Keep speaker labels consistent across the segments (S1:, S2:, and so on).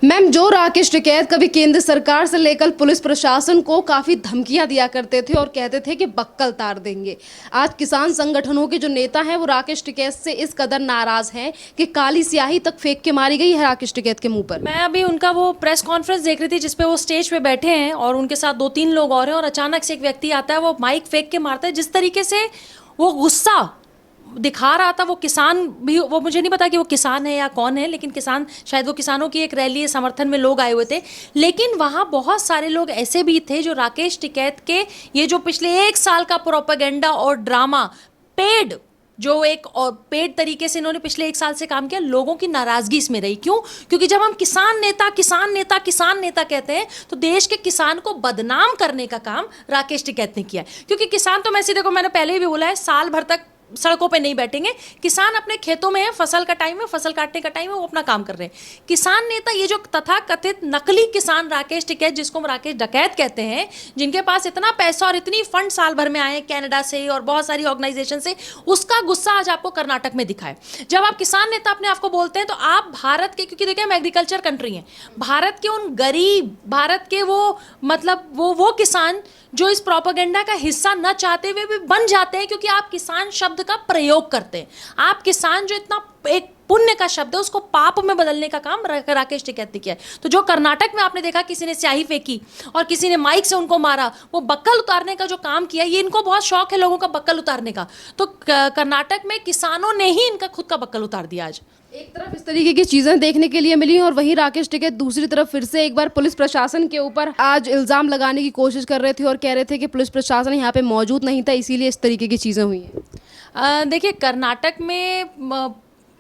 S1: Ma'am, जो राकेश टिकैत कभी केंद्र सरकार से लेकर पुलिस प्रशासन को काफी धमकियां दिया करते थे और कहते थे कि बक्कल तार देंगे। आज किसान संगठनों के जो नेता हैं वो राकेश टिकैत से इस कदर नाराज हैं कि काली स्याही तक फेंक के मारी गई है राकेश टिकैत के मुंह पर।
S2: मैं अभी उनका वो प्रेस कॉन्फ्रेंस देख रही थी जिसपे वो स्टेज पे बैठे हैं और उनके साथ 2-3 लोग और हैं और अचानक से एक व्यक्ति आता है, वो माइक फेंक के मारता है। जिस तरीके से वो गुस्सा दिखा रहा था, वो किसान भी, वो मुझे नहीं पता कि वो किसान है या कौन है, लेकिन किसान, शायद वो किसानों की एक रैली समर्थन में लोग आए हुए थे। लेकिन वहाँ बहुत सारे लोग ऐसे भी थे जो राकेश टिकैत के ये जो पिछले 1 साल का प्रोपेगेंडा और ड्रामा पेड, जो एक और पेड तरीके से इन्होंने पिछले 1 साल से काम किया, लोगों की नाराजगी इसमें रही। क्यों? क्योंकि जब हम किसान नेता किसान नेता किसान नेता कहते हैं तो देश के किसान को बदनाम करने का काम राकेश टिकैत ने किया है। क्योंकि किसान तो, मैं सीधे को मैंने पहले भी बोला है, साल भर तक सड़कों पे नहीं बैठेंगे। किसान अपने खेतों में है, फसल का टाइम है, फसल काटने का टाइम है, वो अपना काम कर रहे हैं। किसान नेता, ये जो तथाकथित नकली किसान राकेश टिकैत, जिसको हम राकेश डकैत कहते हैं, जिनके पास इतना पैसा और इतनी फंड साल भर में आए कनाडा से और बहुत सारी ऑर्गेनाइजेशन से, उसका गुस्सा आज आपको कर्नाटक में दिखा है। जब आप किसान नेता अपने आप को बोलते हैं तो आप भारत के, क्योंकि देखिए हम एग्रीकल्चर कंट्री हैं, भारत के उन गरीब, भारत के वो मतलब वो किसान जो इस प्रोपेगेंडा का हिस्सा न चाहते हुए भी बन जाते हैं, क्योंकि आप किसान शब्द का प्रयोग करते हैं। आप किसान, जो इतना एक पुण्य का शब्द है, उसको पाप में बदलने का काम राकेश टिकैत ने किया है। तो जो कर्नाटक में आपने देखा किसी ने स्याही फेंकी और किसी ने माइक से उनको मारा, वो बक्कल उतारने का जो काम किया, ये इनको बहुत शौक है लोगों का बक्कल उतारने का, तो कर्नाटक में किसानों ने ही इनका खुद का बक्कल उतार दिया। आज
S1: एक तरफ इस तरीके की चीजें देखने के लिए मिली और वहीं राकेश टिकैत दूसरी तरफ फिर से एक बार पुलिस प्रशासन के ऊपर आज इल्जाम लगाने की कोशिश कर रहे थे और कह रहे थे कि पुलिस प्रशासन यहाँ पे मौजूद नहीं था, इसीलिए इस तरीके की चीजें हुई हैं।
S2: देखिए, कर्नाटक में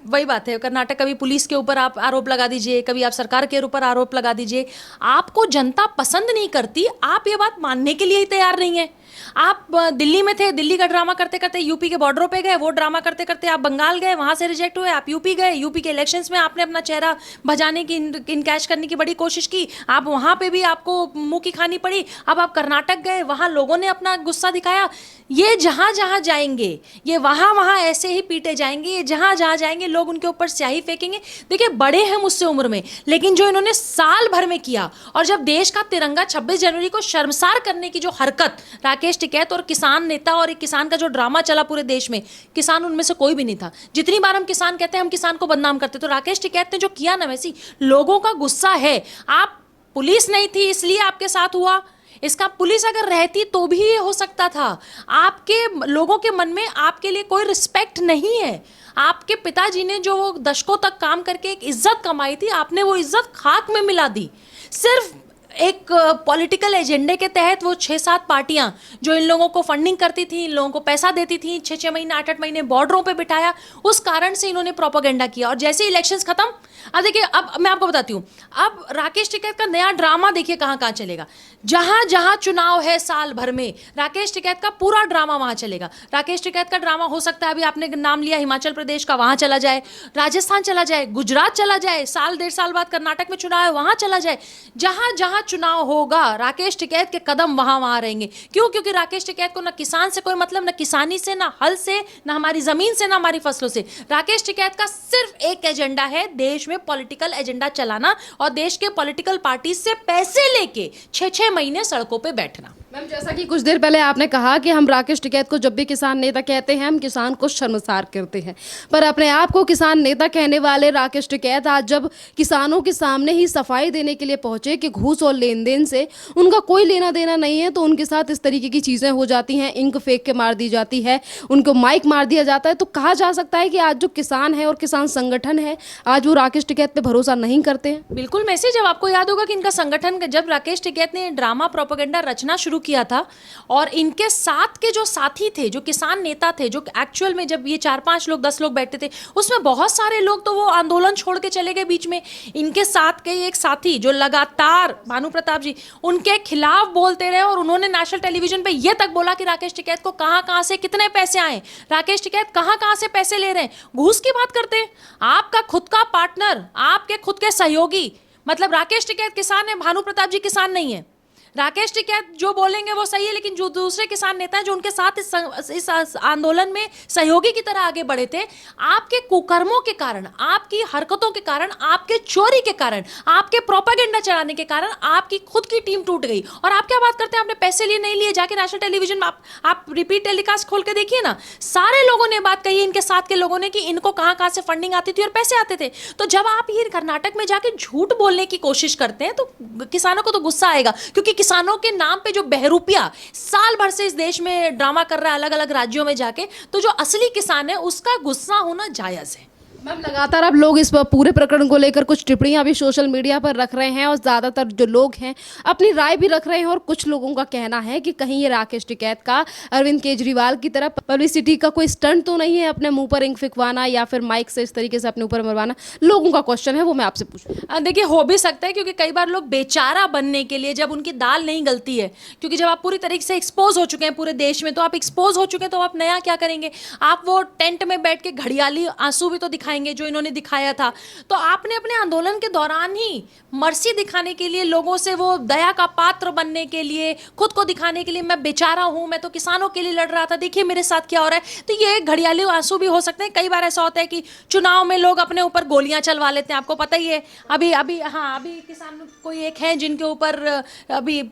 S2: वही बात है, कर्नाटक कभी पुलिस के ऊपर आप आरोप लगा दीजिए, कभी आप सरकार के ऊपर आरोप लगा दीजिए, आपको जनता पसंद नहीं करती, आप ये बात मानने के लिए ही तैयार नहीं है। आप दिल्ली में थे, दिल्ली का ड्रामा करते करते यूपी के बॉर्डरों पे गए, वो ड्रामा करते करते आप बंगाल गए, वहां से रिजेक्ट हुए, आप यूपी गए, यूपी के इलेक्शंस में आपने अपना चेहरा भजाने की, इनकैश करने की बड़ी कोशिश की, आप वहां पे भी आपको मुंह की खानी पड़ी। अब आप कर्नाटक गए, वहां लोगों ने अपना गुस्सा दिखाया। ये जहां जहां जाएंगे, ये वहां वहां ऐसे ही पीटे जाएंगे, ये जहां जहां जाएंगे लोग उनके ऊपर स्याही फेंकेंगे। देखिए, बड़े हैं मुझसे उम्र में, लेकिन जो इन्होंने साल भर में किया, और जब देश का तिरंगा 26 जनवरी को शर्मसार करने की जो हरकत राकेश टिकैत और किसान नेता और एक किसान का जो ड्रामा चला पूरे देश में, किसान उनमें से कोई भी नहीं था। जितनी बार हम किसान कहते हैं हम किसान को बदनाम करते, तो राकेश टिकैत ने जो किया ना, वैसी लोगों का गुस्सा है। आप, पुलिस नहीं थी इसलिए आपके साथ हुआ, इसका पुलिस अगर रहती तो भी ये हो सकता था। आपके लोगों के मन में आपके लिए कोई रिस्पेक्ट नहीं है। आपके पिताजी ने जो वो दशकों तक काम करके एक इज्जत कमाई थी, आपने वो इज्जत खाक में मिला दी। सिर्फ एक पॉलिटिकल एजेंडे के तहत वो 6-7 पार्टियां जो इन लोगों को फंडिंग करती थी, इन लोगों को पैसा देती थी, 6-6 महीने 8-8 महीने बॉर्डरों पे बिठाया, उस कारण से इन्होंने प्रोपेगेंडा किया। और जैसे इलेक्शंस खत्म, अब देखिए, अब मैं आपको बताती हूँ, अब राकेश टिकैत का नया ड्रामा देखिए कहाँ कहाँ चलेगा। जहां जहां चुनाव है साल भर में, राकेश टिकैत का पूरा ड्रामा वहां चलेगा। राकेश टिकैत का ड्रामा हो सकता है, अभी आपने नाम लिया हिमाचल प्रदेश का, वहां चला जाए, राजस्थान चला जाए, गुजरात चला जाए, साल 1.5 साल बाद कर्नाटक में चुनाव है, वहां चला जाए। जहां जहां चुनाव होगा, राकेश टिकैत के कदम वहां वहां रहेंगे। क्यों? क्योंकि राकेश टिकैत को ना किसान से कोई मतलब, ना किसानी से, ना हल से, ना हमारी जमीन से, ना हमारी फसलों से। राकेश टिकैत का सिर्फ एक एजेंडा है, देश में पॉलिटिकल एजेंडा चलाना और देश के पॉलिटिकल पार्टी से पैसे लेके 6-6 महीने सड़कों पे बैठना।
S1: मैम, जैसा कि कुछ देर पहले आपने कहा कि हम राकेश टिकैत को जब भी किसान नेता कहते हैं हम किसान को शर्मसार करते हैं, पर अपने आप को किसान नेता कहने वाले राकेश टिकैत आज जब किसानों के सामने ही सफाई देने के लिए पहुंचे कि घूस और लेन देन से उनका कोई लेना देना नहीं है, तो उनके साथ इस तरीके की चीज़ें हो जाती हैं, इंक फेंक के मार दी जाती है, उनको माइक मार दिया जाता है। तो कहा जा सकता है कि आज जो किसान है और किसान संगठन है, आज वो राकेश टिकैत पे भरोसा नहीं करते हैं।
S2: बिल्कुल मैसेज, जब आपको याद होगा कि इनका संगठन, जब राकेश टिकैत ने ड्रामा प्रोपेगेंडा रचना शुरू किया था और इनके साथ के जो साथी थे, जो किसान नेता थे, जो एक्चुअल में जब ये 4-5 लोग 10 लोग बैठते थे, उसमें बहुत सारे लोग तो वो आंदोलन छोड़ के चले गए बीच में। इनके साथ के एक साथी जो लगातार, भानु प्रताप जी, उनके खिलाफ बोलते रहे और उन्होंने नेशनल टेलीविजन पे ये तक बोला कि राकेश टिकैत को कहां कहां से कितने पैसे आए, राकेश टिकैत कहां कहां से पैसे ले रहे हैं। घूस की बात करते हैं। आपका खुद का पार्टनर, आपके खुद के सहयोगी, मतलब राकेश टिकैत किसान है, भानु प्रताप जी किसान नहीं है। राकेश टिकैत जो बोलेंगे वो सही है, लेकिन जो दूसरे किसान नेता हैं जो उनके साथ इस आंदोलन में सहयोगी की तरह आगे बढ़े थे, आपके कुकर्मों के कारण, आपकी हरकतों के कारण, आपके चोरी के कारण, आपके प्रोपेगेंडा चलाने के कारण आपकी खुद की टीम टूट गई। और आप क्या बात करते हैं, आपने पैसे लिए नहीं लिए, जाके नेशनल टेलीविजन में आप रिपीट टेलीकास्ट खोल के देखिए ना, सारे लोगों ने बात कही, इनके साथ के लोगों ने, कि इनको कहां कहां से फंडिंग आती थी और पैसे आते थे। तो जब आप ये कर्नाटक में जाके झूठ बोलने की कोशिश करते हैं तो किसानों को तो गुस्सा आएगा, क्योंकि किसानों के नाम पे जो बहरूपिया साल भर से इस देश में ड्रामा कर रहा है अलग अलग राज्यों में जाके, तो जो असली किसान है उसका गुस्सा होना जायज है।
S1: मैम, लगातार अब लोग इस पूरे प्रकरण को लेकर कुछ टिप्पणियां भी सोशल मीडिया पर रख रहे हैं और ज़्यादातर जो लोग हैं अपनी राय भी रख रहे हैं। और कुछ लोगों का कहना है कि कहीं ये राकेश टिकैत का अरविंद केजरीवाल की तरह पब्लिसिटी का कोई स्टंट तो नहीं है, अपने मुंह पर इंक फिकवाना या फिर माइक से इस तरीके से अपने ऊपर मरवाना। लोगों का क्वेश्चन है, वो मैं आपसे पूछूं।
S2: देखिए, हो भी सकता है, क्योंकि कई बार लोग बेचारा बनने के लिए, जब उनकी दाल नहीं गलती है, क्योंकि जब आप पूरी तरीके से एक्सपोज हो चुके हैं पूरे देश में, तो आप एक्सपोज हो चुके हैं, तो आप नया क्या करेंगे? आप वो टेंट में बैठ के घड़ियाली आंसू भी तो दिखाएंगे जो इन्होंने दिखाया था। तो आपने अपने आंदोलन के दौरान ही मर्सी दिखाने के लिए, लोगों से वो दया का पात्र बनने के लिए, खुद को दिखाने के लिए, मैं बेचारा हूं, मैं तो किसानों के लिए लड़ रहा था, देखिए मेरे साथ क्या हो रहा है, तो ये घड़ियाली आंसू भी हो सकते हैं। कई बार ऐसा होता है कि चुनाव में लोग अपने ऊपर गोलियां चलवा लेते हैं, आपको पता ही है। अभी किसान कोई एक है जिनके ऊपर अभी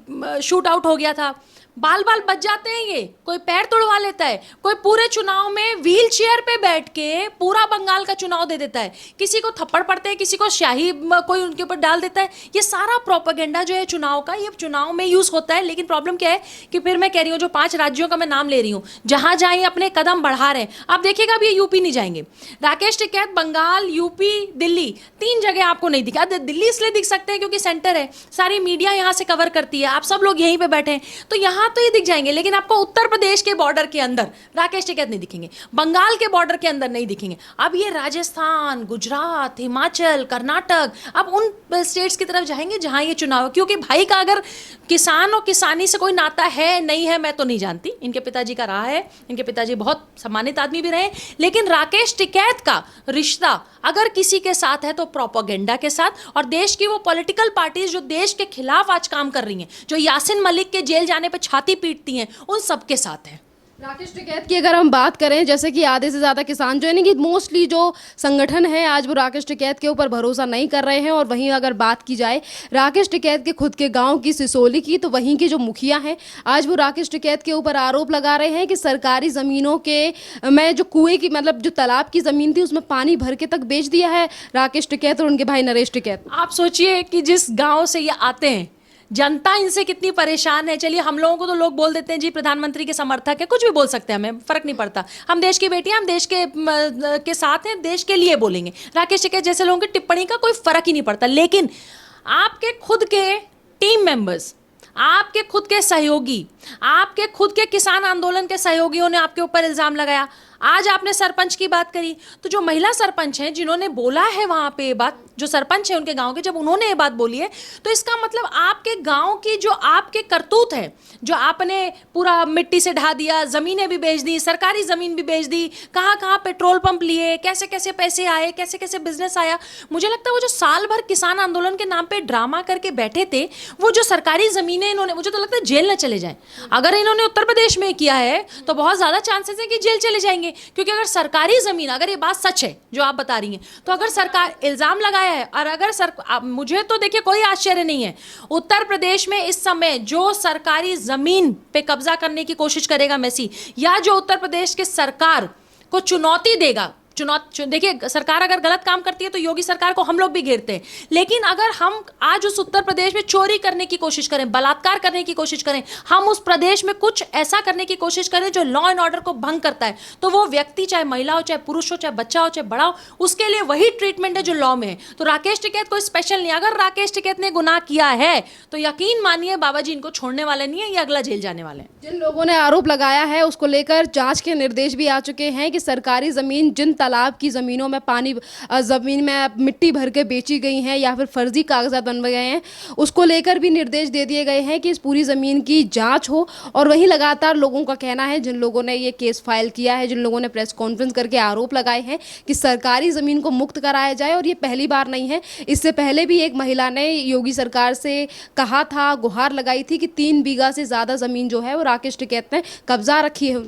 S2: शूट आउट हो गया था, बाल बाल बच जाते हैं, ये कोई पैर तोड़वा लेता है, कोई पूरे चुनाव में व्हील चेयर पे बैठ के पूरा बंगाल का चुनाव दे देता है, किसी को थप्पड़ पड़ते हैं, किसी को स्याही कोई उनके ऊपर डाल देता है। ये सारा प्रोपेगेंडा जो है चुनाव का, ये चुनाव में यूज होता है। लेकिन प्रॉब्लम क्या है कि फिर मैं कह रही हूँ, जो 5 राज्यों का मैं नाम ले रही हूँ, जहां जहां ये अपने कदम बढ़ा रहे हैं, आप देखिएगा अब ये यूपी नहीं जाएंगे। राकेश टिकैत बंगाल, यूपी, दिल्ली, 3 जगह आपको नहीं दिखा। दिल्ली इसलिए दिख सकते हैं क्योंकि सेंटर है, सारी मीडिया यहाँ से कवर करती है, आप सब लोग यहीं पे बैठे हैं, तो यहाँ तो ये दिख जाएंगे। लेकिन आपको उत्तर प्रदेश के बॉर्डर के अंदर राकेश टिकैत नहीं दिखेंगे, बंगाल के बॉर्डर के अंदर नहीं दिखेंगे। अब ये राजस्थान, गुजरात, हिमाचल, कर्नाटक, अब उन स्टेट्स की तरफ जाएंगे जहां ये चुनाव, क्योंकि भाई का अगर किसान और किसानी से कोई नाता है नहीं है मैं तो नहीं जानती, इनके पिताजी का रहा है, इनके पिताजी बहुत सम्मानित आदमी भी रहे, लेकिन राकेश टिकैत का रिश्ता अगर किसी के साथ है तो प्रोपेगेंडा के साथ, और देश की वो पॉलिटिकल पार्टीज जो देश के खिलाफ आज काम कर रही हैं, जो यासिन मलिक के जेल जाने पर छाती पीटती हैं, उन सबके साथ है।
S1: राकेश टिकैत की अगर हम बात करें, जैसे कि आधे से ज़्यादा किसान जो है ना, कि मोस्टली जो संगठन है आज वो राकेश टिकैत के ऊपर भरोसा नहीं कर रहे हैं। और वहीं अगर बात की जाए राकेश टिकैत के खुद के गांव की सिसोली की, तो वहीं के जो मुखिया हैं आज वो राकेश टिकैत के ऊपर आरोप लगा रहे हैं कि सरकारी ज़मीनों के में जो कुएं की, मतलब जो तालाब की ज़मीन थी, उसमें पानी भर के तक बेच दिया है राकेश टिकैत और उनके भाई नरेश टिकैत।
S2: आप सोचिए कि जिस गांव से ये आते हैं, जनता इनसे कितनी परेशान है। चलिए, हम लोगों को तो लोग बोल देते हैं जी प्रधानमंत्री के समर्थक है, कुछ भी बोल सकते हैं, हमें फर्क नहीं पड़ता, हम देश की बेटियां, हम देश के साथ हैं, देश के लिए बोलेंगे। राकेश टिकैत जैसे लोगों की टिप्पणी का कोई फर्क ही नहीं पड़ता। लेकिन आपके खुद के टीम मेंबर्स, आपके खुद के सहयोगी, आपके खुद के किसान आंदोलन के सहयोगियों ने आपके ऊपर इल्जाम लगाया। आज आपने सरपंच की बात करी, तो जो महिला सरपंच हैं जिन्होंने बोला है वहां पे ये बात, जो सरपंच है उनके गांव के, जब उन्होंने ये बात बोली है, तो इसका मतलब आपके गांव की जो आपके करतूत है, जो आपने पूरा मिट्टी से ढा दिया, जमीनें भी बेच दी, सरकारी जमीन भी बेच दी, कहाँ कहाँ पेट्रोल पंप लिए, कैसे कैसे पैसे आए, कैसे कैसे बिजनेस आया। मुझे लगता है वो जो साल भर किसान आंदोलन के नाम पे ड्रामा करके बैठे थे, वो जो सरकारी जमीनें इन्होंने, मुझे तो लगता है जेल न चले जाएं। अगर इन्होंने उत्तर प्रदेश में किया है तो बहुत ज्यादा चांसेस है कि जेल चले जाएंगे, क्योंकि अगर सरकारी जमीन, अगर ये बात सच है जो आप बता रही हैं, तो अगर सरकार इल्जाम लगाया है, और अगर मुझे तो देखिए कोई आश्चर्य नहीं है, उत्तर प्रदेश में इस समय जो सरकारी जमीन पे कब्जा करने की कोशिश करेगा मैसी, या जो उत्तर प्रदेश के सरकार को चुनौती देगा, देखिए सरकार अगर गलत काम करती है तो योगी सरकार को हम लोग भी घेरते हैं, लेकिन अगर हम आज उस उत्तर प्रदेश में चोरी करने की कोशिश करें, बलात्कार करने की कोशिश करें, हम उस प्रदेश में कुछ ऐसा करने की कोशिश करें जो लॉ एंड ऑर्डर को भंग करता है, तो वो व्यक्ति चाहे महिला हो, चाहे पुरुष हो, चाहे बच्चा हो, चाहे बड़ा हो, उसके लिए वही ट्रीटमेंट है जो लॉ में है। तो राकेश टिकैत कोई स्पेशल नहीं। अगर राकेश टिकैत ने गुनाह किया है तो यकीन मानिए बाबा जी इनको छोड़ने वाले नहीं है, ये अगला जेल जाने वाले हैं।
S1: जिन लोगों ने आरोप लगाया है उसको लेकर जांच के निर्देश भी आ चुके हैं कि सरकारी जमीन जिन तालाब की ज़मीनों में ज़मीन में मिट्टी भर के बेची गई हैं या फिर फर्जी कागजात बनवाए गए हैं, उसको लेकर भी निर्देश दे दिए गए हैं कि इस पूरी ज़मीन की जांच हो। और वहीं लगातार लोगों का कहना है, जिन लोगों ने ये केस फाइल किया है, जिन लोगों ने प्रेस कॉन्फ्रेंस करके आरोप लगाए हैं कि सरकारी ज़मीन को मुक्त कराया जाए, और ये पहली बार नहीं है, इससे पहले भी एक महिला ने योगी सरकार से कहा था, गुहार लगाई थी कि 3 बीघा से ज़्यादा ज़मीन जो है वो राकेश टिकैत ने कब्जा रखी है।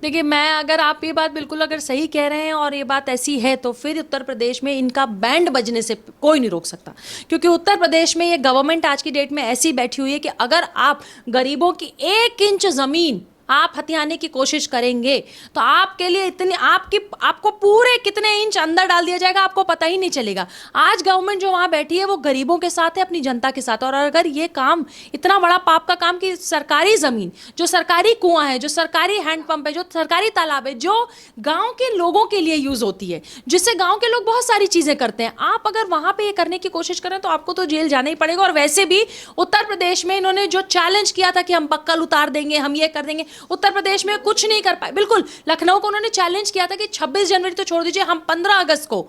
S2: देखिए, मैं अगर आप ये बात बिल्कुल अगर सही कह रहे हैं और ये बात ऐसी है, तो फिर उत्तर प्रदेश में इनका बैंड बजने से कोई नहीं रोक सकता, क्योंकि उत्तर प्रदेश में ये गवर्नमेंट आज की डेट में ऐसी बैठी हुई है कि अगर आप गरीबों की 1 इंच जमीन आप हथियाने की कोशिश करेंगे तो आपके लिए इतनी आपको पूरे कितने इंच अंदर डाल दिया जाएगा, आपको पता ही नहीं चलेगा। आज गवर्नमेंट जो वहां बैठी है वो गरीबों के साथ है, अपनी जनता के साथ। और अगर ये काम, इतना बड़ा पाप का काम कि सरकारी जमीन, जो सरकारी कुआं है, जो सरकारी हैंडपंप है, जो सरकारी तालाब है, जो गांव के लोगों के लिए यूज होती है, जिससे गांव के लोग बहुत सारी चीजें करते हैं, आप अगर वहां पे ये करने की कोशिश करें तो आपको तो जेल जाना ही पड़ेगा। और वैसे भी उत्तर प्रदेश में इन्होंने जो चैलेंज किया था कि हम बक्कल उतार देंगे, हम ये कर देंगे, उत्तर प्रदेश में कुछ नहीं कर पाए। बिल्कुल, लखनऊ को उन्होंने चैलेंज किया था कि 26 जनवरी तो छोड़ दीजिए, हम 15 अगस्त को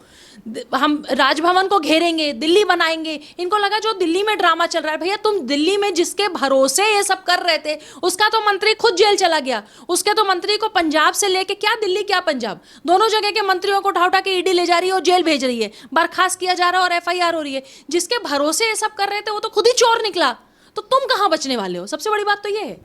S2: हम राजभवन को घेरेंगे, दिल्ली बनाएंगे। इनको लगा जो दिल्ली में ड्रामा चल रहा है, भैया तुम दिल्ली में जिसके भरोसे ये सब कर रहे थे, उसका तो मंत्री खुद जेल चला गया। उसके तो मंत्री को पंजाब से लेके, क्या दिल्ली क्या पंजाब, दोनों जगह के मंत्रियों को उठा उठा के ईडी ले जा रही है और जेल भेज रही है, बर्खास्त किया जा रहा है और FIR हो रही है। जिसके भरोसे ये सब कर रहे थे वो तो खुद ही चोर निकला, तो तुम कहां बचने वाले हो? सबसे बड़ी बात तो ये है।